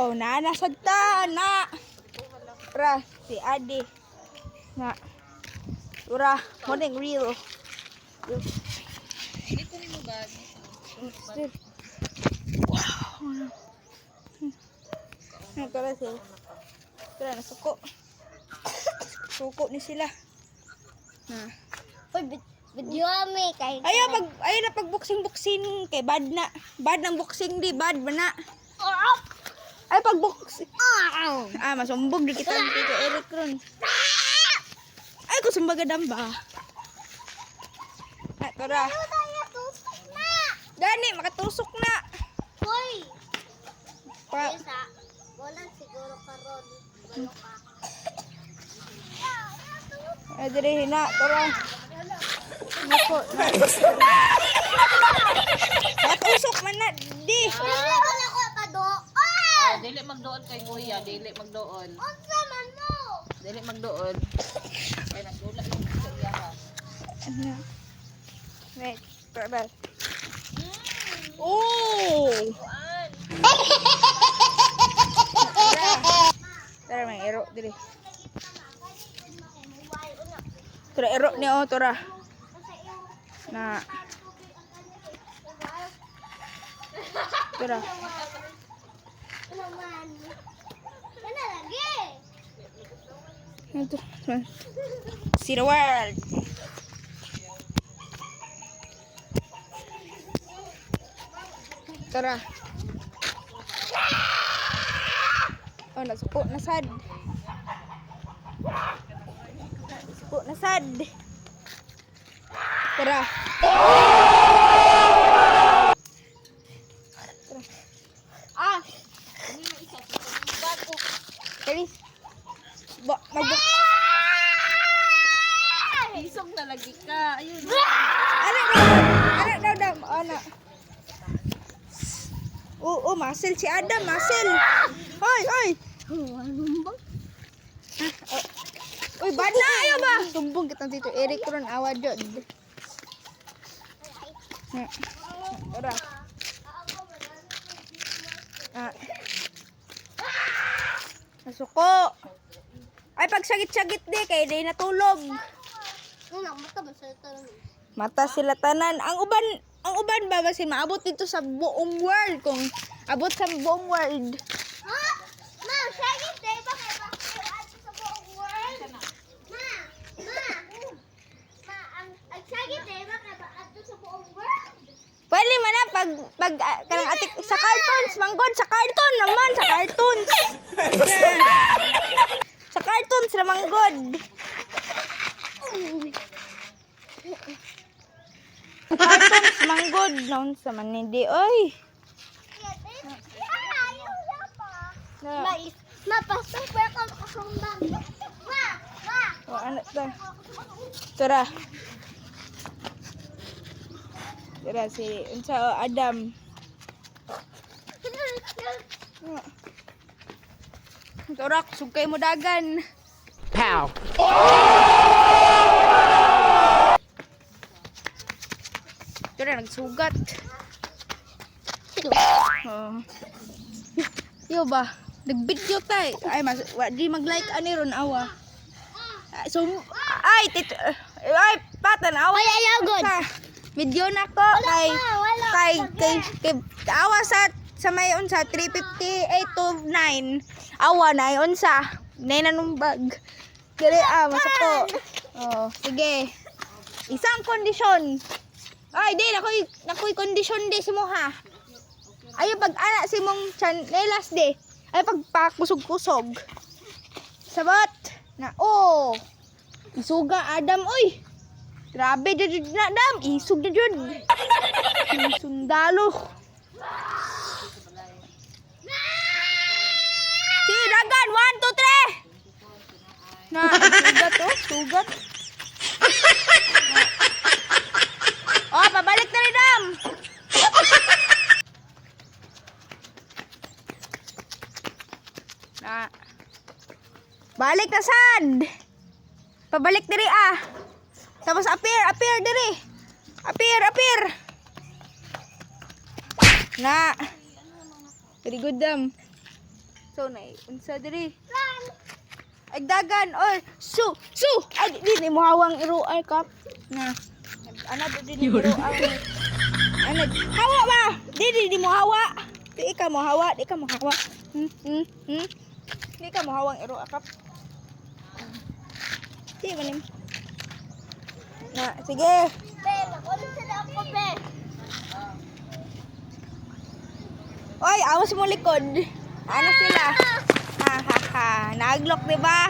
Oh, nasagta na. Ra si Adi. Na. Ura, morning real. Dito ni mo bag. Still. Wow. Tara sila. Tara, nasuko. Suko ni sila. Na. Uy, video mi kay. Ayaw na pag-boxing kay bad na. Bad ng boxing di, bad ba na? Ay pag-boxing. Masumbog di kita dito Eric ron. Ay ko sumbagadam ba? Tara. Gani makatusok na. Hoy. Pa. Wala siguro karon. Wala ka. Ay dire hina, tara. Nako. Matusok man na di. Wala ko pa doon. Dili magdoon kay kuya, dili magdoon. Unsa man mo? Dili magdoon. Kay nagdula lang sa iya ha. Ano? Wait, tara. Oh! Tara may ero dire. Tara ero ni o tara. Na. Tara. Naman. Kana lagi. Ito. See the world. Tara. Oh, nasuko na sad. Nasuko na sad. Tara. Ah. Kali. Magbuk. Isog na lagi ka. Ayun. Ana daw. Ana. Oo, muscle si Adam, muscle. Hoy. Uy, bad na ayo ba? Tumbong kita dito. Eric ron awa jod. Ora. Nasuko. Ay pagsagit-sagit di kay di natulog. Una mata ba sa tanan? Mata sila tanan. Ang uban ba kasi maabot dito sa buong world kung abot sa buong world. Ha? Ma, sagit day ba kay ba sa buong world? Ma. Ma, ang sagit day ba kay ba sa buong world? Pwede man na pag kanang atik sa cartoons, manggod sa cartoon naman, sa cartoons. Sa cartoons na manggod. Cartoons manggod noon sa manindi oy. Mapasok pa ako kakumbang. Ma! O ano to? Tara. Tara si unsa Adam. Tara sugkay mo dagan. Pow! Tara nagsugat. Yo ba? Nag-video tay. Ay di mag-like ani ron awa. So ay patan awa. Wala lagod. Video na ko kay awa sa may unsa 358 to 9. Awa na unsa. Nay nanumbag. Dili masako. Oh, sige. Isang kondisyon. Ay, di nakoy kondisyon di si mo ha. Ayo pag ana si mong chanelas di. Ay pagpakusog-kusog. Sabot na isuga Adam oy. Grabe jud na Adam, isug na jud. Sundalo. Si dagan 1 2 3. Na sugat. Oh, pabalik na rin Dam. Balik na sad. Pabalik diri Tapos appear diri. Appear. Na. Very good Dam. So na unsa diri? Lan. Agdagan or su. Ay di mo hawang iruay kap. Na. Ana di iruay. Ano? Hawa ba? Di mo hawa. Di ka mo hawa. Di ka mo hawang iruay kap. Di manim. Na, sige. Be, nakulit sila ako, be. Oy, awas mo likod. Ano sila? Ha. Naglok, di ba?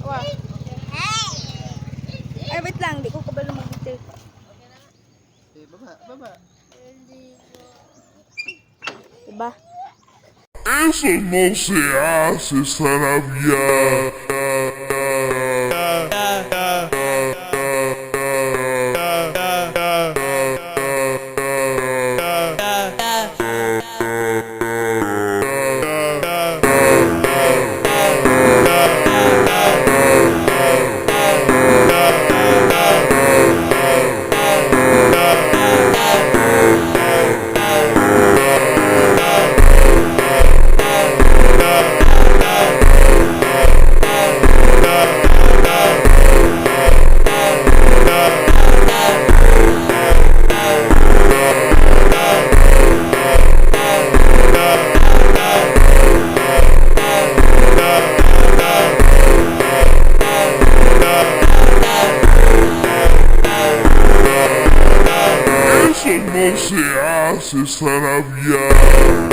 Wow. Ay, wait lang. Di ko kabalo mag-detail. Baba. Diba? Eso no se hace, Sarabia. Eso no se hace, Sarabia.